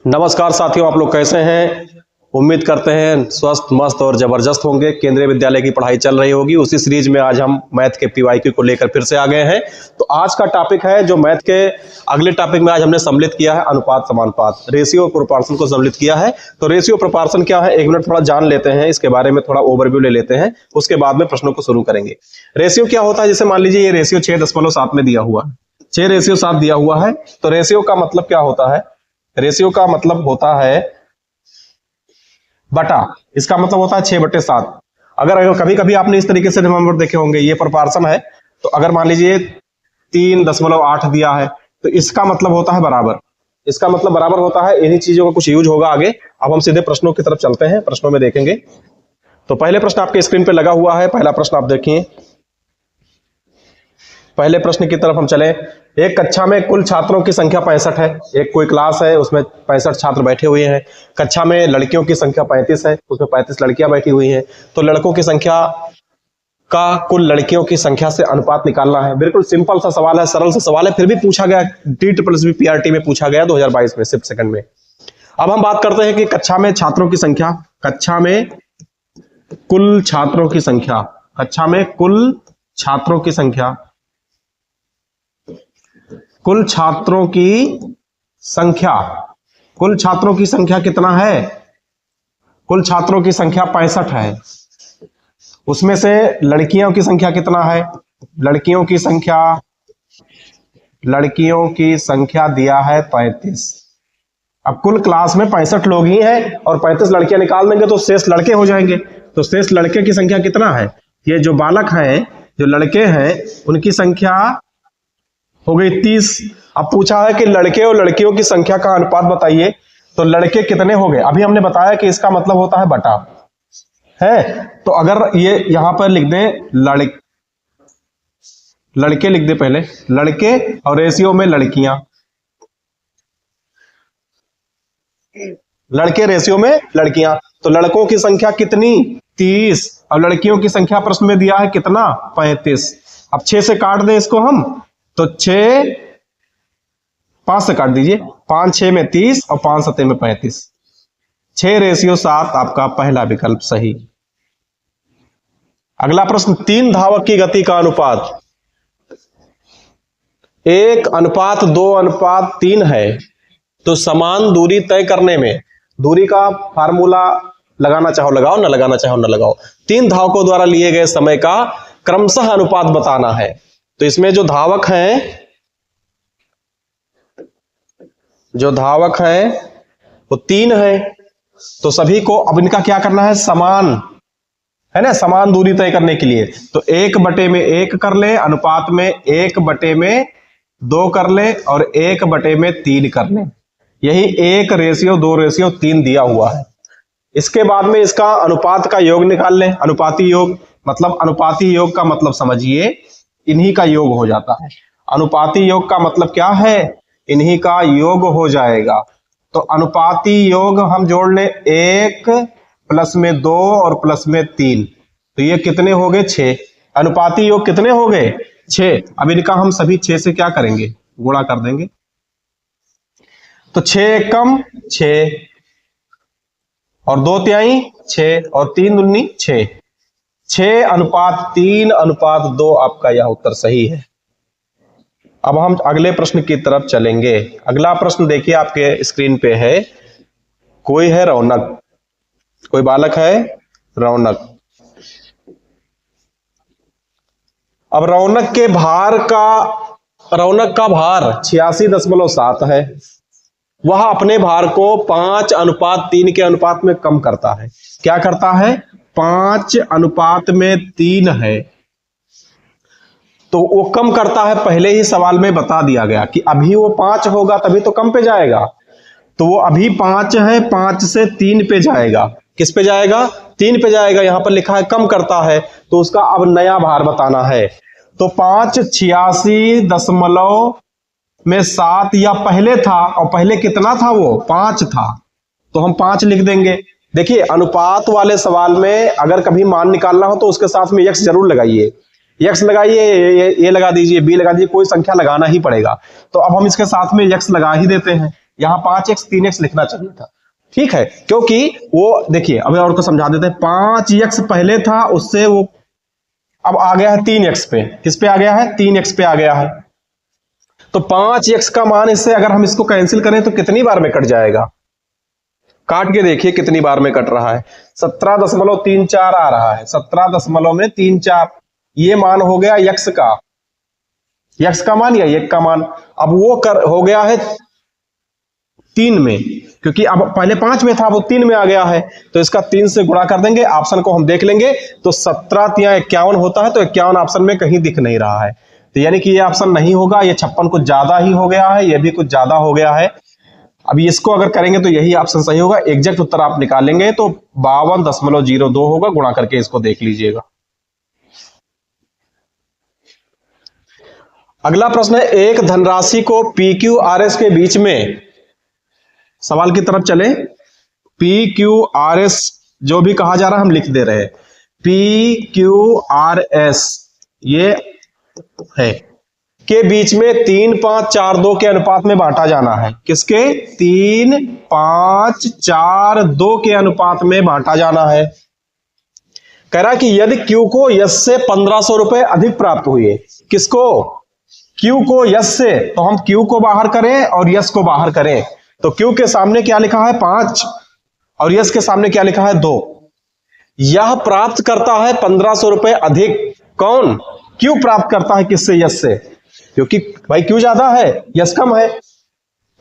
नमस्कार साथियों, आप लोग कैसे हैं? उम्मीद करते हैं स्वस्थ, मस्त और जबरदस्त होंगे। केंद्रीय विद्यालय की पढ़ाई चल रही होगी। उसी सीरीज में आज हम मैथ के पीवाईक्यू को लेकर फिर से आ गए हैं। तो आज का टॉपिक है जो मैथ के अगले टॉपिक में आज हमने सम्मिलित किया है, अनुपात समानुपात, रेशियो और प्रोपोर्शन को सम्मिलित किया है। तो रेशियो प्रोपोर्शन क्या है, एक मिनट थोड़ा जान लेते हैं, इसके बारे में थोड़ा ओवरव्यू ले लेते हैं, उसके बाद में प्रश्नों को शुरू करेंगे। रेशियो क्या होता है? जैसे मान लीजिए ये रेशियो 6.7 में दिया हुआ है, 6:7 दिया हुआ है। तो रेशियो का मतलब क्या होता है? रेशियो का मतलब होता है बटा, इसका मतलब होता है 6/7। अगर कभी कभी आपने इस तरीके से नंबर देखे होंगे, ये प्रोपोर्शन है, तो अगर मान लीजिए 3.8 दिया है तो इसका मतलब होता है बराबर, इसका मतलब बराबर होता है। इन्हीं चीजों का कुछ यूज होगा आगे। अब हम सीधे प्रश्नों की तरफ चलते हैं, प्रश्नों में देखेंगे। तो पहले प्रश्न आपके स्क्रीन पे लगा हुआ है। पहला प्रश्न आप देखिए, पहले प्रश्न की तरफ हम चले। एक कक्षा में कुल छात्रों की संख्या 65 है। एक कोई क्लास है, उसमें 65 छात्र बैठे हुए हैं। कक्षा में लड़कियों की संख्या 35 है, उसमें 35 लड़कियां बैठी हुई हैं। तो लड़कों की संख्या का कुल लड़कियों की संख्या से अनुपात निकालना है। बिल्कुल सिंपल सा सवाल है, सरल सा सवाल है, फिर भी पूछा गया, TSSB PRT में पूछा गया 2022 में, शिफ्ट सेकंड में। अब हम बात करते हैं कि कक्षा में छात्रों की संख्या, कक्षा में कुल छात्रों की संख्या, कक्षा में कुल छात्रों की संख्या, कुल छात्रों की संख्या, कुल छात्रों की संख्या कितना है? कुल छात्रों की संख्या 65 है। उसमें से लड़कियों की संख्या कितना है? लड़कियों की संख्या दिया है 35। अब कुल क्लास में 65 लोग ही हैं और 35 लड़कियां निकाल देंगे तो शेष लड़के हो जाएंगे। तो शेष लड़के की संख्या कितना है? ये जो बालक हैं, जो लड़के हैं, उनकी संख्या हो गई 30। अब पूछा है कि लड़के और लड़कियों की संख्या का अनुपात बताइए। तो लड़के कितने हो गए? अभी हमने बताया कि इसका मतलब होता है बटा, है। तो अगर ये यहां पर लिख दें लड़के लिख दे, पहले लड़के और रेशियो में लड़कियां, लड़के रेशियो में लड़कियां। तो लड़कों की संख्या कितनी? 30। और लड़कियों की संख्या प्रश्न में दिया है कितना? 35। अब 6 से काट दें इसको हम, तो 6, 5 से काट दीजिए, 5 6 में 30 और 5 7 में 35। 6:7 आपका पहला विकल्प सही। अगला प्रश्न, 3 धावक की गति का अनुपात 1:2:3 है। तो समान दूरी तय करने में, दूरी का फार्मूला लगाना चाहो लगाओ, ना लगाना चाहो ना लगाओ, 3 धावकों द्वारा लिए गए समय का क्रमशः अनुपात बताना है। तो इसमें जो धावक हैं वो 3 है। तो सभी को अब इनका क्या करना है? समान, है ना, समान दूरी तय करने के लिए। तो 1/1 कर ले, अनुपात में 1/2 कर ले और 1/3 कर ले। यही 1:2:3 दिया हुआ है। इसके बाद में इसका अनुपात का योग निकाल लें। अनुपाती योग मतलब, अनुपाती योग का मतलब समझिए, इन्हीं का योग हो जाता है। अनुपाती योग का मतलब क्या है? इन्हीं का योग हो जाएगा। तो अनुपाती योग हम जोड़ लें, 1 प्लस में 2 और प्लस में 3, तो ये कितने हो गए? 6। अनुपाती योग कितने हो गए? 6। अब इनका हम सभी 6 से क्या करेंगे? गुणा कर देंगे। तो 6 कम 6 और 2 तिहाई 6 और 3 दूनी 6, 6:3:2 आपका यह उत्तर सही है। अब हम अगले प्रश्न की तरफ चलेंगे। अगला प्रश्न देखिए, आपके स्क्रीन पे है। कोई है रौनक, कोई बालक है रौनक। अब रौनक का भार 86.7 है। वह अपने भार को 5:3 के अनुपात में कम करता है। क्या करता है? 5:3 है। तो वो कम करता है, पहले ही सवाल में बता दिया गया कि अभी वो 5 होगा तभी तो कम पे जाएगा। तो वो अभी 5 है, 5 से 3 पे जाएगा। किस पे जाएगा? 3 पे जाएगा। यहां पर लिखा है कम करता है, तो उसका अब नया भार बताना है। तो 5 86.7 या पहले था, और पहले कितना था? वो 5 था, तो हम 5 लिख देंगे। देखिए, अनुपात वाले सवाल में अगर कभी मान निकालना हो तो उसके साथ में x जरूर लगाइए। x लगाइए, ये लगा दीजिए, b लगा दीजिए, कोई संख्या लगाना ही पड़ेगा। तो अब हम इसके साथ में x लगा ही देते हैं। यहाँ 5x 3x लिखना चाहिए था। ठीक है, क्योंकि वो देखिए अब और को समझा देते हैं। 5x पहले था, उससे वो अब आ गया है 3x पे। किस पे आ गया है? 3x पे आ गया है। तो 5x का मान इससे अगर हम इसको कैंसिल करें तो कितनी बार में कट जाएगा? काट के देखिए कितनी बार में कट रहा है। 17.34 आ रहा है। 17.34 ये मान हो गया यक्स का, यक्स का मान या एक का मान। अब वो हो गया है 3 में, क्योंकि अब पहले 5 में था, वो 3 में आ गया है। तो इसका 3 से गुणा कर देंगे। ऑप्शन को हम देख लेंगे तो 17 या 51 होता है, तो 51 ऑप्शन में कहीं दिख नहीं रहा है, तो यानी कि ये ऑप्शन नहीं होगा। ये 56 कुछ ज्यादा ही हो गया है, ये भी कुछ ज्यादा हो गया है। अभी इसको अगर करेंगे तो यही ऑप्शन सही होगा। एग्जैक्ट उत्तर आप निकालेंगे तो 52.02 होगा। गुणा करके इसको देख लीजिएगा। अगला प्रश्न है, एक धनराशि को पी क्यू आर एस के बीच में, सवाल की तरफ चले। पी क्यू आर एस जो भी कहा जा रहा है हम लिख दे रहे हैं। पी क्यू आर एस ये है के बीच में 3, 5, 4, 2 के अनुपात में बांटा जाना है। किसके? 3, 5, 4, 2 के अनुपात में बांटा जाना है। कह रहा है कि यदि क्यू को यस से 1500 रुपए अधिक प्राप्त हुए। किसको? क्यू को यस से, तो हम क्यू को बाहर करें और यस को बाहर करें। तो क्यू के सामने क्या लिखा है? 5 और यस के सामने क्या लिखा है? 2। यह प्राप्त करता है 1500 रुपए अधिक। कौन? क्यू प्राप्त करता है किससे? यस से, क्योंकि भाई क्यू ज्यादा है यस कम है।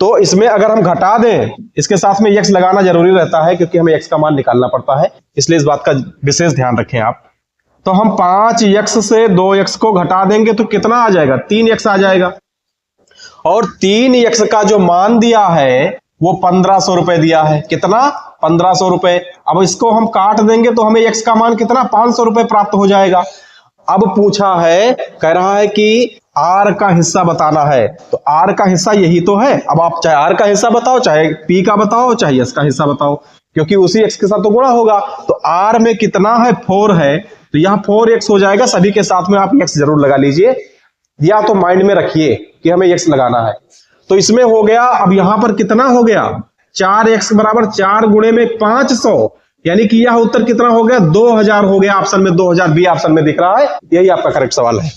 तो इसमें अगर हम घटा दें, इसके साथ में एक्स लगाना जरूरी रहता है, क्योंकि हमें एक्स का मान निकालना पड़ता है, इसलिए इस बात का विशेष ध्यान रखें आप। तो हम 5x से 2x को घटा देंगे तो कितना आ जाएगा? 3x आ जाएगा। और 3x का जो मान दिया है वो 1500 रुपए दिया है। कितना? 1500 रुपए। अब इसको हम काट देंगे तो हमें x का मान कितना? 500 रुपए प्राप्त हो जाएगा। अब पूछा है, कह रहा है कि r का हिस्सा बताना है। तो r का हिस्सा यही तो है। अब आप चाहे r का हिस्सा बताओ, चाहे p का बताओ, चाहे s का हिस्सा बताओ, क्योंकि उसी x के साथ तो गुणा होगा। तो r में कितना है? 4 है, तो यहां 4x हो जाएगा। सभी के साथ में आप x जरूर लगा लीजिए, या तो माइंड में रखिए कि हमें x लगाना है। तो इसमें हो गया। अब यहां पर कितना हो गया? 4x बराबर 4 गुणे में 500, यानी कि यह उत्तर कितना हो गया? 2000 हो गया। ऑप्शन में 2000 बी ऑप्शन में दिख रहा है। यही आपका करेक्ट सवाल है।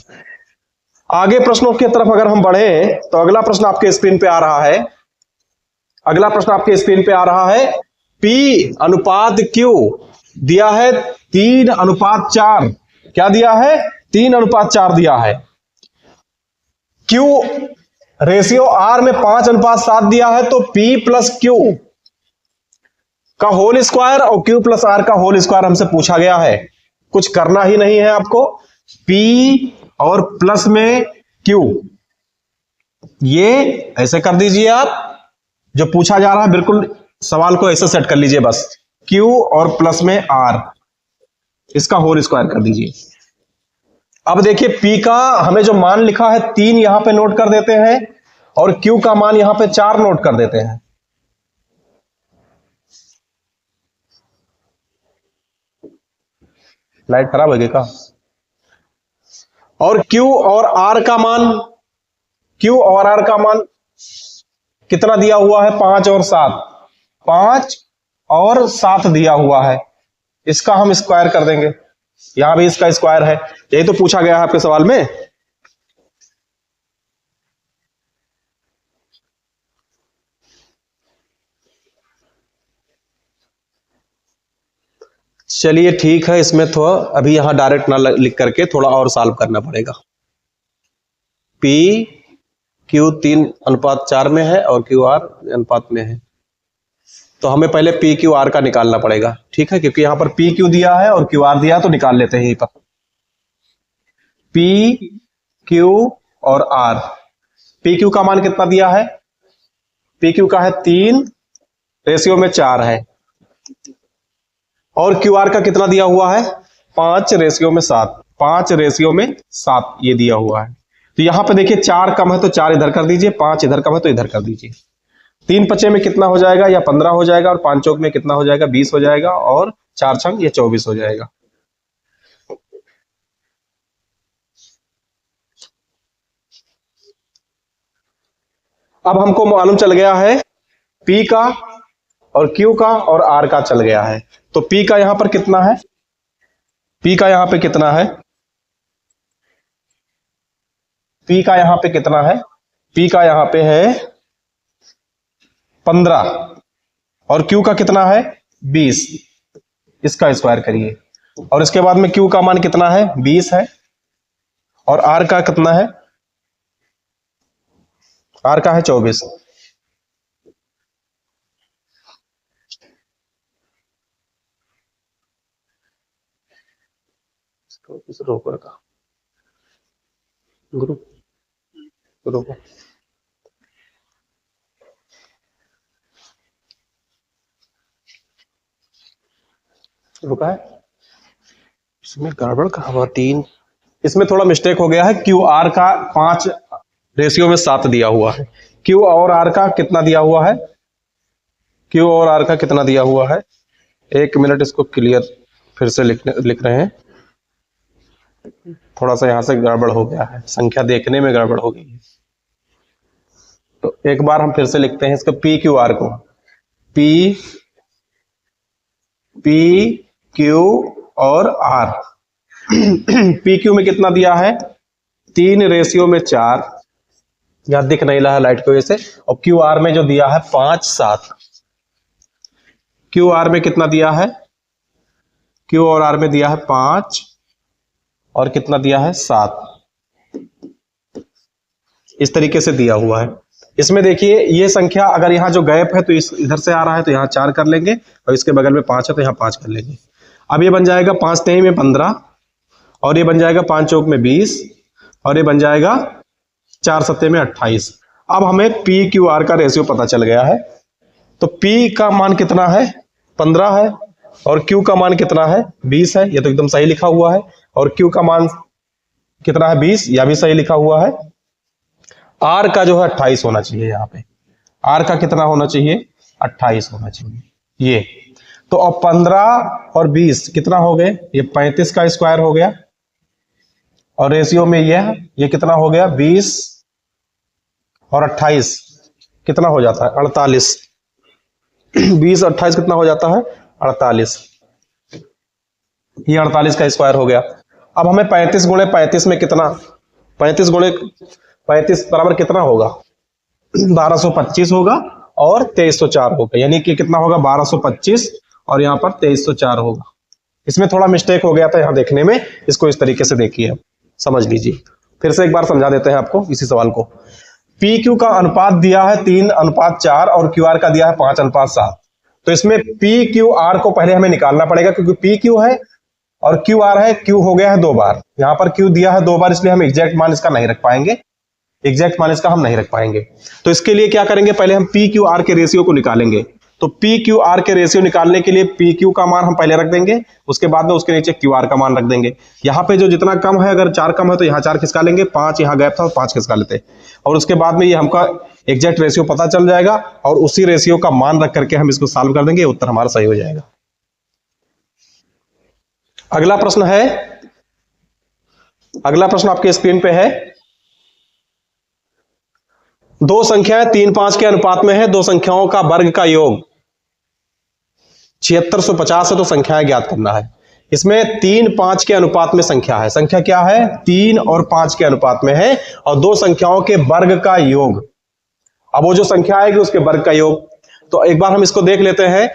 आगे प्रश्नों की तरफ अगर हम बढ़े तो अगला प्रश्न आपके स्क्रीन पे आ रहा है। अगला प्रश्न आपके स्क्रीन पे आ रहा है। P अनुपात Q दिया है 3:4। क्या दिया है? 3:4 दिया है। Q रेशियो R में 5:7 दिया है। तो P प्लस Q का होल स्क्वायर और Q प्लस R का होल स्क्वायर हमसे पूछा गया है। कुछ करना ही नहीं है आपको। P और प्लस में Q, ये ऐसे कर दीजिए आप। जो पूछा जा रहा है बिल्कुल सवाल को ऐसे सेट कर लीजिए बस। Q और प्लस में R, इसका होल स्क्वायर कर दीजिए। अब देखिए P का हमें जो मान लिखा है 3 यहां पे नोट कर देते हैं, और Q का मान यहां पे 4 नोट कर देते हैं। लाइट खराब हो गई का? और Q और R का मान, Q और R का मान कितना दिया हुआ है? 5 और 7, 5 और 7 दिया हुआ है। इसका हम स्क्वायर कर देंगे। यहां भी इसका स्क्वायर है। यही तो पूछा गया है आपके सवाल में। चलिए ठीक है, इसमें थोड़ा अभी यहां डायरेक्ट ना लिख करके थोड़ा और सॉल्व करना पड़ेगा। P Q 3:4 में है और Q R अनुपात में है, तो हमें पहले P Q R का निकालना पड़ेगा। ठीक है, क्योंकि यहां पर P Q दिया है और Q R दिया है, तो निकाल लेते हैं यहीं पर। P Q और R। P Q का मान कितना दिया है? P Q का है 3 रेशियो में 4 है, और Q R का कितना दिया हुआ है? 5 रेशियो में 7, 5 रेशियो में 7 ये दिया हुआ है। तो यहां पे देखिए 4 कम है तो 4 इधर कर दीजिए, 5 इधर कम है तो इधर कर दीजिए। 3 पचे में कितना हो जाएगा? या 15 हो जाएगा, और 5 चौक में कितना हो जाएगा? 20 हो जाएगा, और 4 छंग ये 24 हो जाएगा। अब हमको मालूम चल गया है P का और Q का और R का चल गया है। तो P का यहां पर कितना है, P का यहां पे कितना है, P का यहां पे कितना है, P का यहां पे है 15 और Q का कितना है 20। इसका स्क्वायर करिए और इसके बाद में Q का मान कितना है 20 है और R का कितना है, R का है 24। रोको रखा गुरु रोको, रुका है, इसमें गड़बड़ कहाँ हुआ, 3, इसमें थोड़ा मिस्टेक हो गया है। क्यू आर का 5 रेशियो में 7 दिया हुआ है। क्यू और आर का कितना दिया हुआ है, क्यू और आर का कितना दिया हुआ है, 1 मिनट इसको क्लियर फिर से लिख रहे हैं। थोड़ा सा यहां से गड़बड़ हो गया है, संख्या देखने में गड़बड़ हो गई है। तो एक बार हम फिर से लिखते हैं इसका पी क्यू आर को, पी क्यू और आर। पी क्यू में कितना दिया है 3 रेशियो में 4, यहां दिख नहीं रहा है लाइट की वजह से। और क्यू आर में जो दिया है 5 7, क्यू आर में कितना दिया है, क्यू और आर में दिया है 5 और कितना दिया है 7, इस तरीके से दिया हुआ है। इसमें देखिए ये संख्या अगर यहाँ जो गैप है तो इस इधर से आ रहा है तो यहाँ 4 कर लेंगे और इसके बगल में 5 है तो यहाँ 5 कर लेंगे। अब ये बन जाएगा 5 3 में 15 और ये बन जाएगा 5 चौक में 20 और ये बन जाएगा 4 7 में 28। अब हमें पी क्यू आर का रेशियो पता चल गया है। तो पी का मान कितना है 15 है और क्यू का मान कितना है 20 है, ये तो एकदम सही लिखा हुआ है। और क्यू का मान कितना है 20, यह भी सही लिखा हुआ है। आर का जो है 28 होना चाहिए, यहाँ पे आर का कितना होना चाहिए 28 होना चाहिए ये। तो अब 15 और 20 कितना हो गए, ये 35 का स्क्वायर हो गया और रेशियो में ये कितना हो गया 20 और 28 कितना हो जाता है 48। 20 28 कितना हो जाता है 48, ये 48 का स्क्वायर हो गया। अब हमें 35 गुणे 35 में कितना, 35 गुणे 35 बराबर कितना होगा 1225 होगा और 2304 होगा, यानी कि कितना होगा 1225 और यहाँ पर 2304 होगा। इसमें थोड़ा मिस्टेक हो गया था यहाँ देखने में, इसको इस तरीके से देखिए, समझ लीजिए। फिर से एक बार समझा देते हैं आपको इसी सवाल को। पी क्यू का अनुपात दिया है 3:4 और क्यू आर का दिया है 5:7। तो इसमें पी क्यू आर को पहले हमें निकालना पड़ेगा, क्योंकि पी क्यू है और क्यू आर है, क्यू हो गया है 2 बार, यहाँ पर क्यू दिया है 2 बार, इसलिए हम एग्जैक्ट मान इसका नहीं रख पाएंगे, एग्जैक्ट मान इसका हम नहीं रख पाएंगे। तो इसके लिए क्या करेंगे, पहले हम पी क्यू आर के रेशियो को निकालेंगे। तो पी क्यू आर के रेशियो निकालने के लिए पी क्यू का मान हम पहले रख देंगे, उसके बाद में उसके नीचे क्यू आर का मान रख देंगे। यहाँ पे जो जितना कम है, अगर 4 कम है तो यहाँ 4 खिसका लेंगे, 5 यहाँ गैप था तो 5 खिसका लेते, और उसके बाद में ये हमका एग्जैक्ट रेशियो पता चल जाएगा और उसी रेशियो का मान रख करके हम इसको सॉल्व कर देंगे, उत्तर हमारा सही हो जाएगा। अगला प्रश्न है, अगला प्रश्न आपके स्क्रीन पे है। दो संख्याएं 3 5 के अनुपात में है, दो संख्याओं का वर्ग का योग 7650 है, तो संख्याएं ज्ञात करना है। इसमें 3 5 के अनुपात में संख्या है, संख्या क्या है 3 और 5 के अनुपात में है और दो संख्याओं के वर्ग का योग। अब वो जो संख्या आएगी उसके वर्ग का योग। तो एक बार हम इसको देख लेते हैं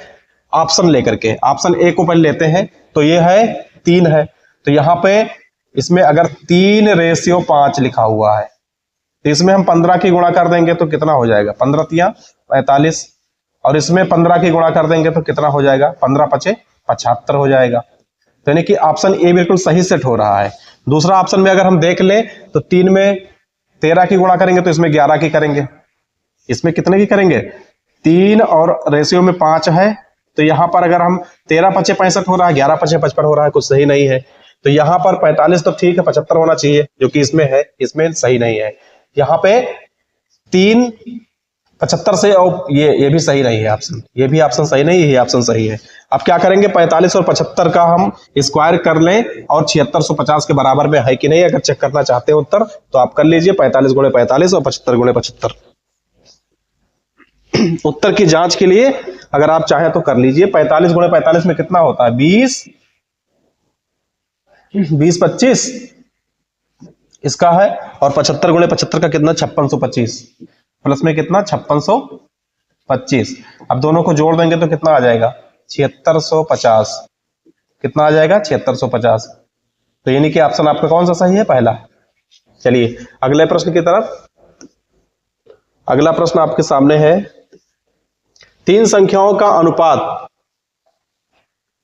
ऑप्शन लेकर के। ऑप्शन ए को पहले लेते हैं, तो ये है 3 है, तो यहां पे इसमें अगर 3:5 लिखा हुआ है तो इसमें हम 15 की गुणा कर देंगे तो कितना हो जाएगा 15 तिया 45, और इसमें 15 की गुणा कर देंगे तो कितना हो जाएगा 15 5 75 हो जाएगा। तो यानी कि ऑप्शन ए बिल्कुल सही सेट हो रहा है। दूसरा ऑप्शन में अगर हम देख लें तो 3 में 13 की गुणा करेंगे तो इसमें 11 की करेंगे, इसमें कितने की करेंगे 3 और रेशियो में 5 है, तो यहां पर अगर हम 13 5 65 हो रहा है, 11 5 55 हो रहा है, कुछ सही नहीं है। तो यहां पर 45 तो ठीक है, 75 होना चाहिए जो कि इसमें है, इसमें सही नहीं है। यहाँ पे 3 75 से, और ये भी सही नहीं है ऑप्शन, ये भी ऑप्शन सही नहीं है, ये ऑप्शन सही है। अब क्या करेंगे 45 और 75 का हम स्क्वायर कर लें और 7650 के बराबर में है कि नहीं, अगर चेक करना चाहते हैं उत्तर तो आप कर लीजिए 45 गुणे 45 और 75 गुणे 75। उत्तर की जांच के लिए अगर आप चाहें तो कर लीजिए। 45 गुणे 45 में कितना होता है? 20, 20 25 इसका है, और 75 गुणे 75 का कितना? 5625, प्लस में कितना? 5625। अब दोनों को जोड़ देंगे तो कितना आ जाएगा? 7650। कितना आ जाएगा? 7650। तो यानी कि ऑप्शन आपका कौन सा सही है? पहला। चलिए अगले प्रश्न की तरफ। अगला प्रश्न आपके सामने है, तीन संख्याओं का अनुपात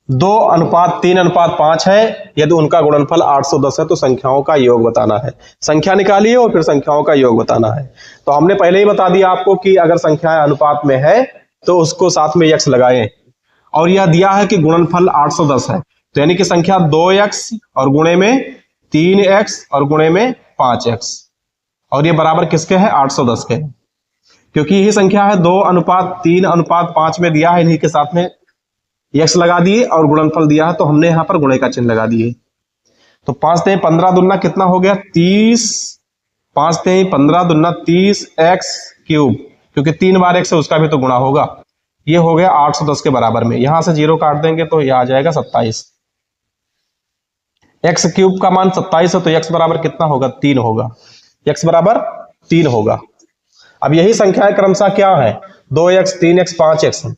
2:3:5 है, यदि उनका गुणनफल 810 है तो संख्याओं का योग बताना है। संख्या निकालिए और फिर संख्याओं का योग बताना है। तो हमने पहले ही बता दिया आपको कि अगर संख्याएं अनुपात में है तो उसको साथ में x लगाएं, और यह दिया है कि गुणनफल 810 है, तो यानी कि संख्या 2x और गुणे में 3x और गुणे में 5x, और ये बराबर किसके है? 810 के। क्योंकि यही संख्या है 2:3:5 में दिया है, इन्हीं के साथ में x लगा दिए और गुणनफल दिया है तो हमने यहां पर गुणे का चिन्ह लगा दिए। तो 5 3 15 दुना कितना हो गया? 30। 5 3 15 दुना 30 x क्यूब, क्योंकि 3 बार x है उसका भी तो गुणा होगा। ये हो गया 810 के बराबर में। यहां से 0 काट देंगे तो यह आ जाएगा 27। x क्यूब का मान 27 है तो x बराबर कितना होगा? 3 होगा। x बराबर 3 होगा। अब यही संख्याएं क्रमशः क्या है? 2x 3x 5x है।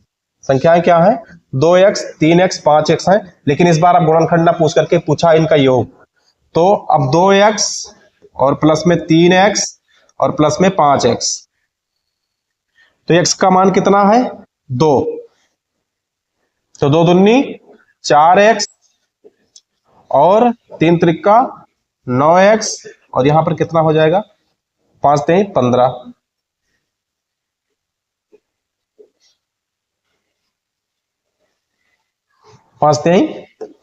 संख्याएं क्या है? 2x 3x 5x है, लेकिन इस बार अब गुणनखंड पूछ करके पूछा इनका योग। तो अब 2x और प्लस में 3x और प्लस में 5x, तो x का मान कितना है? 2। तो 2 दूनी 4x और 3 त्रिका 9x, और यहां पर कितना हो जाएगा? 5 3 15। 5 3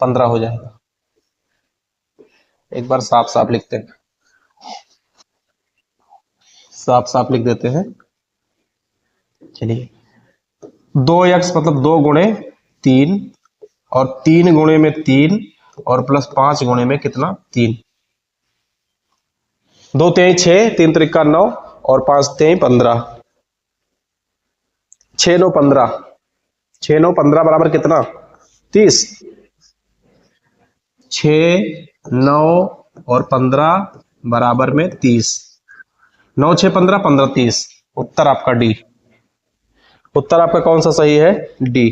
15 हो जाएगा। एक बार साफ साफ लिखते हैं, साफ साफ लिख देते हैं। चलिए 2x मतलब 2 गुणे 3 और 3 गुणे में 3 और प्लस 5 गुणे में कितना? 3। 2 3 6, 3 त्रिका 9 और 5 3 15। 6 9 15, 6 9 15 बराबर कितना? 30। 6 9 और 15 बराबर में 30। 9 6 15 15 30। उत्तर आपका डी। उत्तर आपका कौन सा सही है? डी।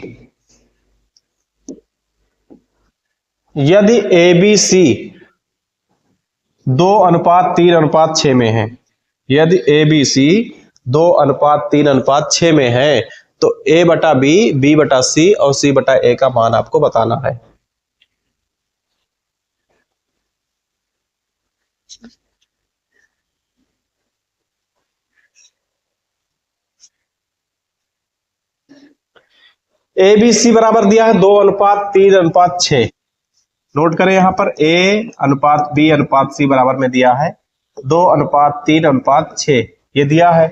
यदि ABC 2:3:6 में है, यदि ABC 2:3:6 में है तो A/B, B/C और C/A का मान आपको बताना है। ABC बराबर दिया है 2:3:6। नोट करें यहां पर A/B/C बराबर में दिया है 2:3:6, ये दिया है।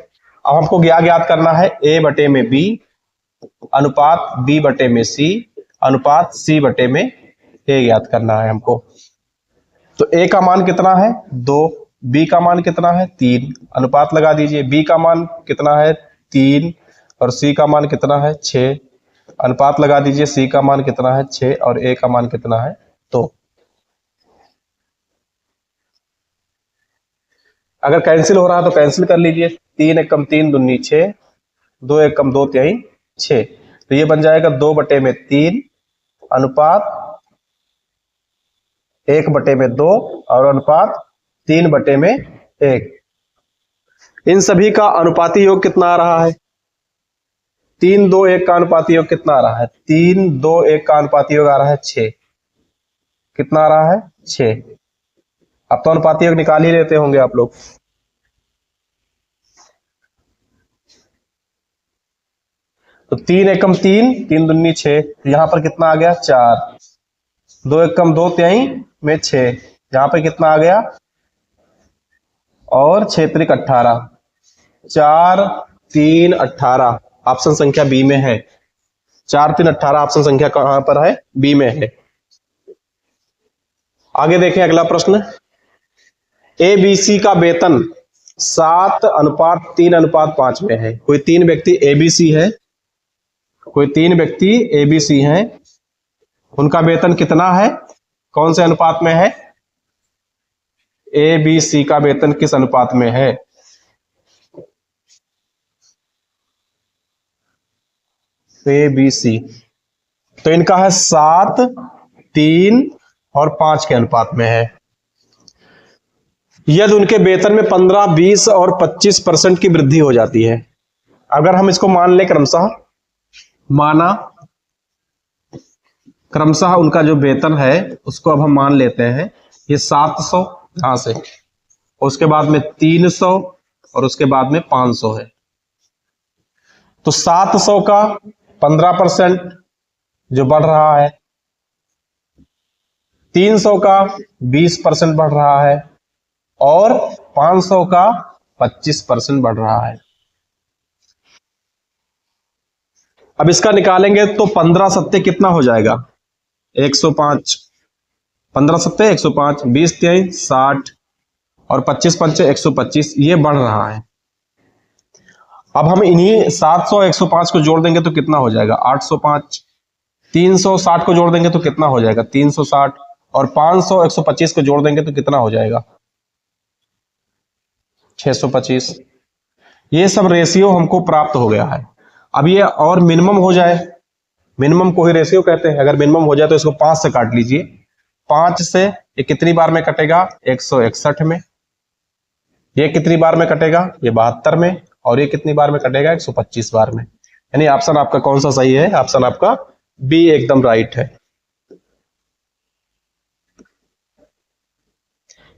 अब हमको ज्ञात करना है A/B अनुपात B/C अनुपात C/A ज्ञात करना है हमको। तो A का मान कितना है? 2। B का मान कितना है? 3। अनुपात लगा दीजिए। B का मान कितना है? 3 और C का मान कितना है? 6। अनुपात लगा दीजिए। C का मान कितना है? 6 और A का मान कितना है? 2। अगर कैंसिल हो रहा है तो कैंसिल कर लीजिए। 3 एकम 3 दूनी 6, 2 एकम 2 तिहाई 6, तो ये बन जाएगा 2/3 अनुपात 1/2 और अनुपात 3/1। इन सभी का अनुपाती योग कितना आ रहा है? 3 2 1 का अनुपाती योग कितना आ रहा है? 3 2 1 का अनुपाती योग आ रहा है 6। कितना आ रहा है? 6। अब तो अनुपाती योग निकाल ही लेते होंगे आप लोग। तो 3 एकम 3, 3 दूनी 6, यहां पर कितना आ गया? 4। 2 एकम 2 तिहाई में 6, यहां पर कितना आ गया? और 6 त्रिक 18। 4 3 18 ऑप्शन संख्या बी में है। 4 3 18 ऑप्शन संख्या कहां पर है? बी में है। आगे देखें अगला प्रश्न। ABC का वेतन 7:3:5 में है। कोई तीन व्यक्ति एबीसी है, कोई तीन व्यक्ति एबीसी हैं, उनका वेतन कितना है, कौन से अनुपात में है, ए बी सी का वेतन किस अनुपात में है, ए बी सी। तो इनका है 7, 3 और 5 के अनुपात में है। यदि उनके वेतन में 15, 20 और 25% की वृद्धि हो जाती है, अगर हम इसको मान ले क्रमशः, माना क्रमशः उनका जो वेतन है उसको अब हम मान लेते हैं ये 700 यहां से, उसके बाद में 300 और उसके बाद में 500 है। तो 700 का 15% जो बढ़ रहा है, 300 का 20% बढ़ रहा है और 500 का 25% बढ़ रहा है। अब इसका निकालेंगे तो 15 सत्ते कितना हो जाएगा, 105, 15 सत्ते 105, 20 3 60 और 25 पंचे 125, ये बढ़ रहा है। अब हम इन्हीं 700 105 को जोड़ देंगे तो कितना हो जाएगा, 805, 360 को जोड़ देंगे तो कितना हो जाएगा, 360 और 500 125 को जोड़ देंगे तो कितना हो जाएगा, 625। ये सब रेशियो हमको प्राप्त हो गया है। अब ये और मिनिमम हो जाए, मिनिमम को ही रेशियो कहते हैं। अगर मिनिमम हो जाए तो इसको 5 से काट लीजिए, 5 से ये कितनी बार में कटेगा, 161 में। ये कितनी बार में कटेगा, ये 72 में। और ये कितनी बार में कटेगा, 125 बार में। यानी ऑप्शन आपका कौन सा सही है, ऑप्शन आपका बी एकदम राइट है।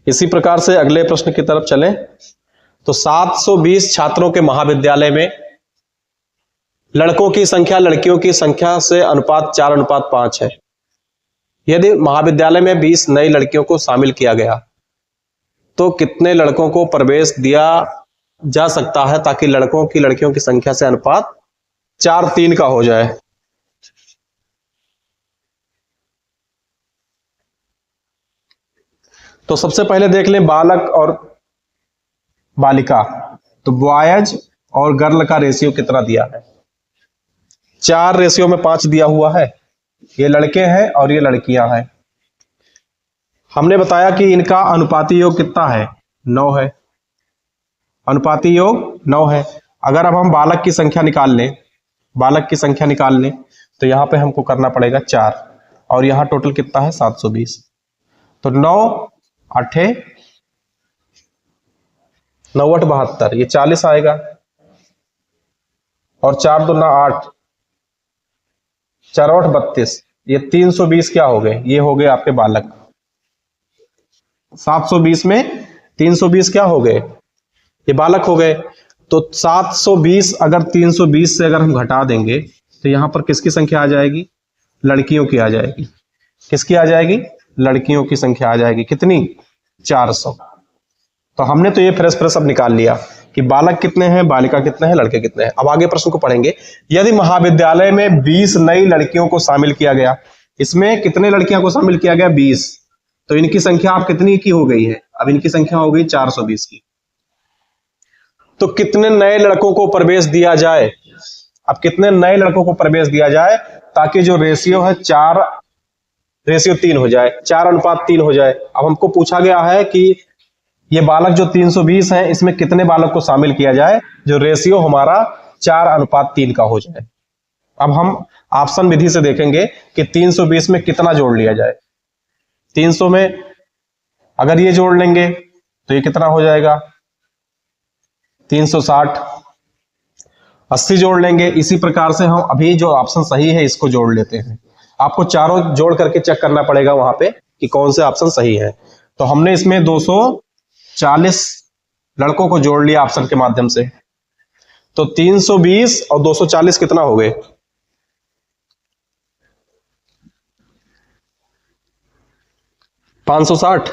इसी प्रकार से अगले प्रश्न की तरफ चलें तो 720 छात्रों के महाविद्यालय में लड़कों की संख्या लड़कियों की संख्या से अनुपात 4:5 है। यदि महाविद्यालय में 20 नई लड़कियों को शामिल किया गया तो कितने लड़कों को प्रवेश दिया जा सकता है ताकि लड़कों की लड़कियों की संख्या से अनुपात 4:3 का हो जाए। तो सबसे पहले देख लें बालक और बालिका, तो बॉयज और गर्ल का रेशियो कितना दिया है, 4:5 दिया हुआ है। ये लड़के हैं और ये लड़कियां हैं। हमने बताया कि इनका अनुपाती योग कितना है, 9 है, अनुपाती योग 9 है। अगर अब हम बालक की संख्या निकाल लें, बालक की संख्या निकाल लें तो यहां पे हमको करना पड़ेगा 4 और यहां टोटल कितना है 720। तो 9 8 9 8 72, ये 40 आएगा और 4 2 8, 4 8 32, ये 320 क्या हो गए, ये हो गए आपके बालक। 720 में 320 क्या हो गए, ये बालक हो गए। तो 720 अगर 320 से अगर हम घटा देंगे तो यहां पर किसकी संख्या आ जाएगी, लड़कियों की आ जाएगी। किसकी आ जाएगी, लड़कियों की संख्या आ जाएगी। कितनी, 400। तो हमने तो ये फ्रेश अब निकाल लिया कि बालक कितने हैं, बालिका कितने हैं, लड़के कितने हैं। अब आगे प्रश्न को पढ़ेंगे। यदि महाविद्यालय में 20 नई लड़कियों को शामिल किया गया, इसमें कितने लड़कियों को शामिल किया गया, 20, तो इनकी संख्या अब कितनी की हो गई है, अब इनकी संख्या हो गई 420 की। तो कितने नए लड़कों को प्रवेश दिया जाए, अब कितने नए लड़कों को प्रवेश दिया जाए ताकि जो रेशियो है 4:3 हो जाए, 4:3 हो जाए। अब हमको पूछा गया है कि ये बालक जो 320 है इसमें कितने बालक को शामिल किया जाए जो रेशियो हमारा 4:3 का हो जाए। अब हम ऑप्शन विधि से देखेंगे कि 320 में कितना जोड़ लिया जाए। 300 में अगर ये जोड़ लेंगे तो ये कितना हो जाएगा, 360। 80 जोड़ लेंगे। इसी प्रकार से हम अभी जो ऑप्शन सही है इसको जोड़ लेते हैं। आपको चारों जोड़ करके चेक करना पड़ेगा वहां पे कि कौन से ऑप्शन सही है। तो हमने इसमें 240 लड़कों को जोड़ लिया ऑप्शन के माध्यम से। तो 320 और 240 कितना हो गए, 560।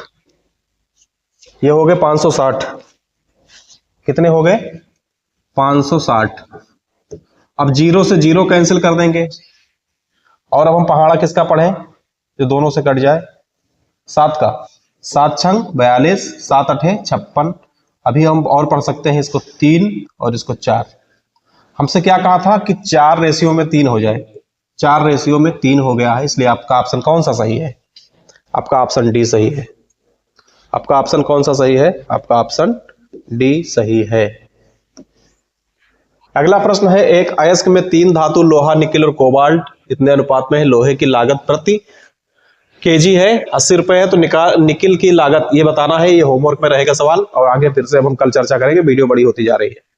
ये हो गए 560। कितने हो गए, 560। अब 0 से 0 कैंसिल कर देंगे और अब हम पहाड़ा किसका पढ़ें जो दोनों से कट जाए, 7 का। 7 छंग 42, 7 अठे 56 अभी हम और पढ़ सकते हैं इसको 3 और इसको 4। हमसे क्या कहा था कि 4 रेशियो में 3 हो जाए, 4 रेशियो में 3 हो गया है, इसलिए आपका ऑप्शन कौन सा सही है? आपका ऑप्शन डी सही है। आपका ऑप्शन कौन सा सही है? आपका ऑप्शन डी सही है। अगला प्रश्न है, एक अयस्क में 3 धातु लोहा, निकिल और कोबाल्ट इतने अनुपात में है। लोहे की लागत प्रति केजी है 80 रुपए है, तो निकिल की लागत ये बताना है। ये होमवर्क में रहेगा सवाल, और आगे फिर से अब हम कल चर्चा करेंगे, वीडियो बड़ी होती जा रही है।